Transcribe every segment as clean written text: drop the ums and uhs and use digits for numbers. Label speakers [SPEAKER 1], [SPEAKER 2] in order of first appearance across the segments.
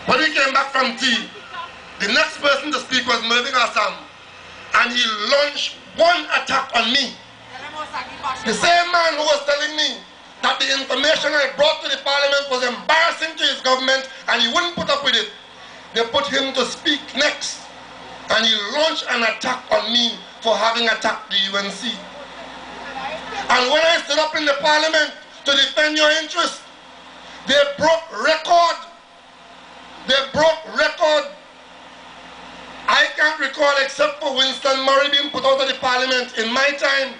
[SPEAKER 1] When we came back from tea, the next person to speak was Mervyn Assam, and he launched one attack on me. The same man who was telling me that the information I brought to the parliament was embarrassing to his government and he wouldn't put up with it. They put him to speak next, and he launched an attack on me for having attacked the UNC. And when I stood up in the parliament to defend your interests, they broke record. They broke record. I can't recall, except for Winston Murray being put out of the parliament in my time,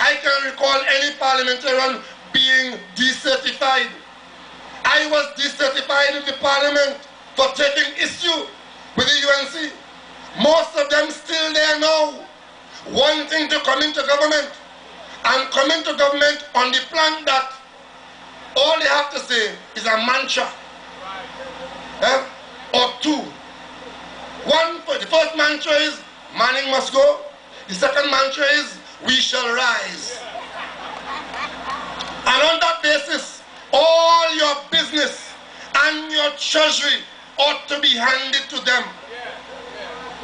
[SPEAKER 1] I can't recall any parliamentarian being decertified. I was decertified in the parliament for taking issue with the UNC. Most of them still there now, wanting to come into government, and come into government on the plan that all they have to say is a mantra, or two. The first mantra is, Manning must go. The second mantra is, we shall rise. And on that basis, all your business and your treasury ought to be handed to them.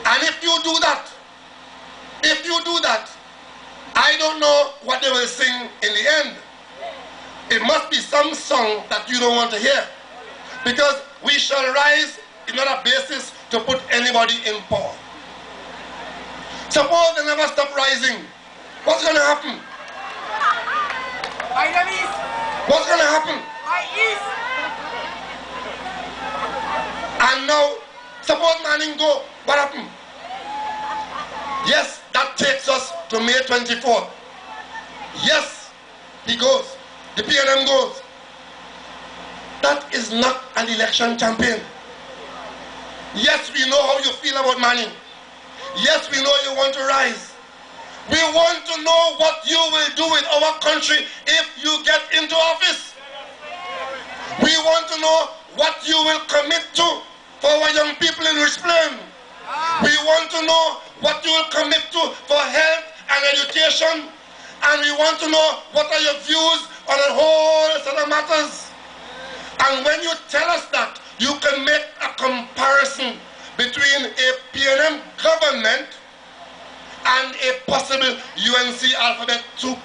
[SPEAKER 1] And if you do that, I don't know what they will sing in the end. It must be some song that you don't want to hear. Because we shall rise is not a basis to put anybody in power. Suppose they never stop rising. What's going to happen? What's going to happen? And now, suppose Manning go, what happened? Yes, that takes us to May 24th. Yes, he goes. The PNM goes. That is not an election campaign. Yes, we know how you feel about Manning. Yes, we know you want to rise. We want to know what you will do with our country if you get into office. We want to know what you will commit to for our young people in Richplain. We want to know what you will commit to for health and education. And we want to know what are your views on a whole set of matters. And when you tell us that, you can make a comparison between a PNM government and a possible UNC alphabet soup.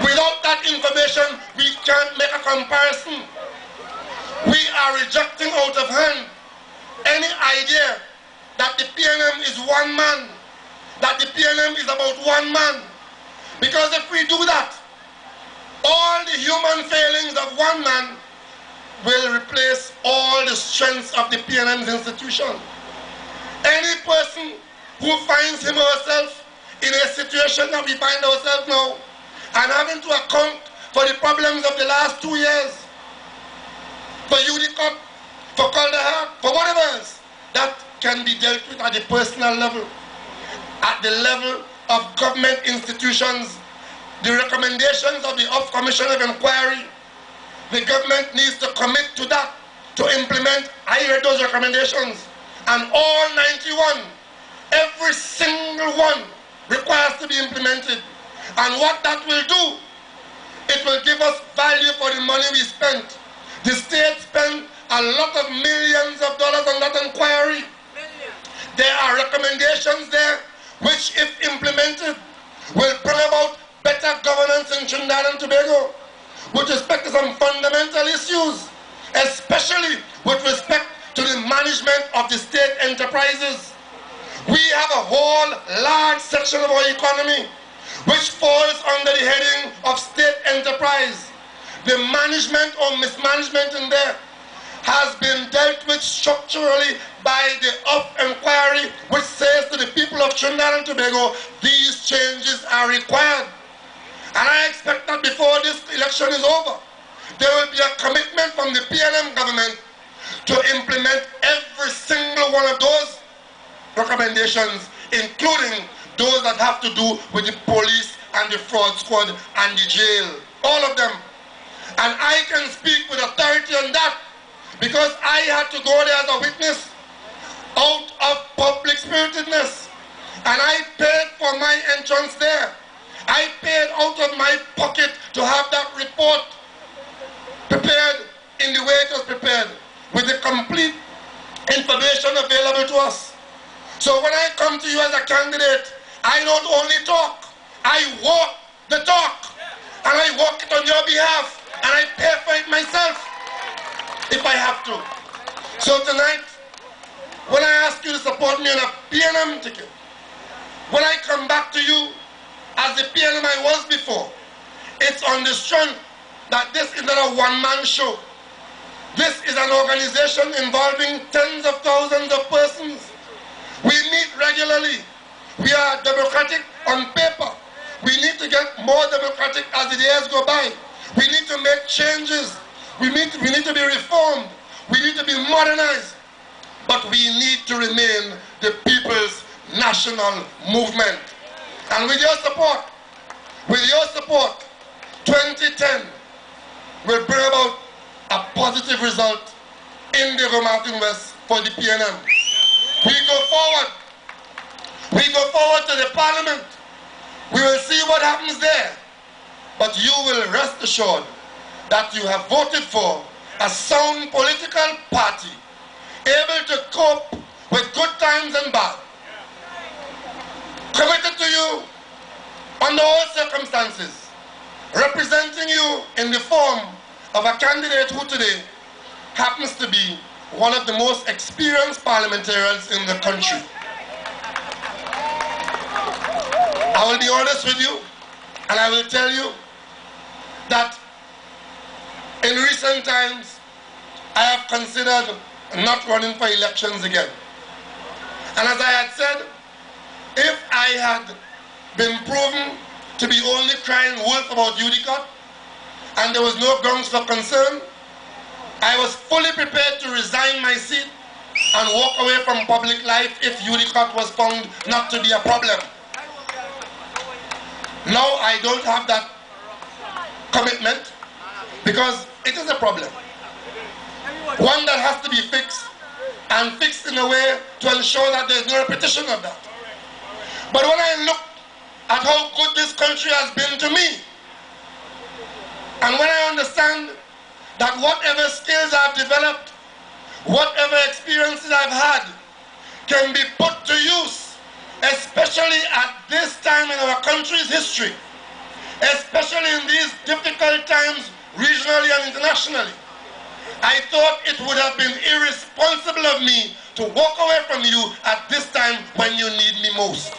[SPEAKER 1] Without that information, we can't make a comparison. We are rejecting out of hand any idea that the PNM is one man, that the PNM is about one man. Because if we do that, all the human failings of one man will replace all the strengths of the PNM's institution. Any person who finds him or herself in a situation that we find ourselves now, and having to account for the problems of the last 2 years, for UDCOT, for Calder, for whatever else, that can be dealt with at the personal level, at the level of government institutions. The recommendations of the Off Commission of Inquiry, the government needs to commit to that, to implement. I read those recommendations, and all 91, every single one requires to be implemented. And what that will do, it will give us value for the money we spent. The state spent a lot of millions of dollars on that inquiry. There are recommendations there which, if implemented, will bring about better governance in Trinidad and Tobago with respect to some fundamental issues, especially with respect to the management of the state enterprises. We have a whole large section of our economy which falls under the heading of state enterprise. The management or mismanagement in there has been dealt with structurally by the Off Inquiry, which says to the people of Trinidad and Tobago, these changes are required. And I expect that before this election is over, there will be a commitment from the PNM government to implement every single one of those recommendations, including those that have to do with the police and the fraud squad and the jail. All of them. And I can speak with authority on that because I had to go there as a witness out of public spiritedness. And I paid for my entrance there. I paid out of my pocket to have that report prepared in the way it was prepared. with the complete information available to us. So when I come to you as a candidate, I don't only talk, I walk the talk. And I walk it on your behalf. And I pay for it myself if I have to. So tonight, when I ask you to support me on a PNM ticket, when I come back to you as the PNM I was before, it's on the strength that this is not a one-man show. This is an organization involving tens of thousands of persons. We meet regularly. We are democratic on paper. We need to get more democratic as the years go by. We need to make changes. We need to be reformed. We need to be modernized. But we need to remain the people's national movement. And with your support, 2010 will bring about a positive result in the Romartin West for the PNM. We go forward. We go forward to the Parliament. We will see what happens there. But you will rest assured that you have voted for a sound political party able to cope with good times and bad. Committed to you under all circumstances, representing you in the form of a candidate who today happens to be one of the most experienced parliamentarians in the country. I will be honest with you, and I will tell you that in recent times, I have considered not running for elections again. And as I had said, if I had been proven to be only crying wolf about UDCOT, and there was no grounds for concern, I was fully prepared to resign my seat and walk away from public life if UDCOT was found not to be a problem. Now I don't have that commitment because it is a problem. One that has to be fixed, and fixed in a way to ensure that there's no repetition of that. But when I look at how good this country has been to me, and when I understand that whatever skills I've developed, whatever experiences I've had, can be put to use, especially at this time in our country's history, especially in these difficult times regionally and internationally, I thought it would have been irresponsible of me to walk away from you at this time when you need me most.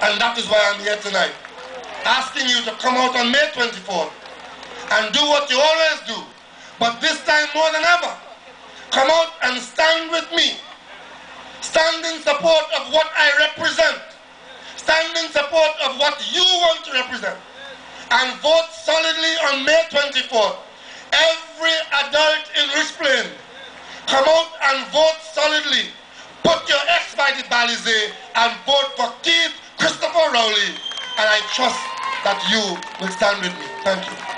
[SPEAKER 1] And that is why I'm here tonight, asking you to come out on May 24th and do what you always do, but this time more than ever, come out and stand with me. Stand in support of what I represent. Stand in support of what you want to represent. And vote solidly on May 24th. Every adult in Richplain, come out and vote solidly. Put your X by the Balize and vote for Keith Christopher Rowley. And I trust that you will stand with me. Thank you.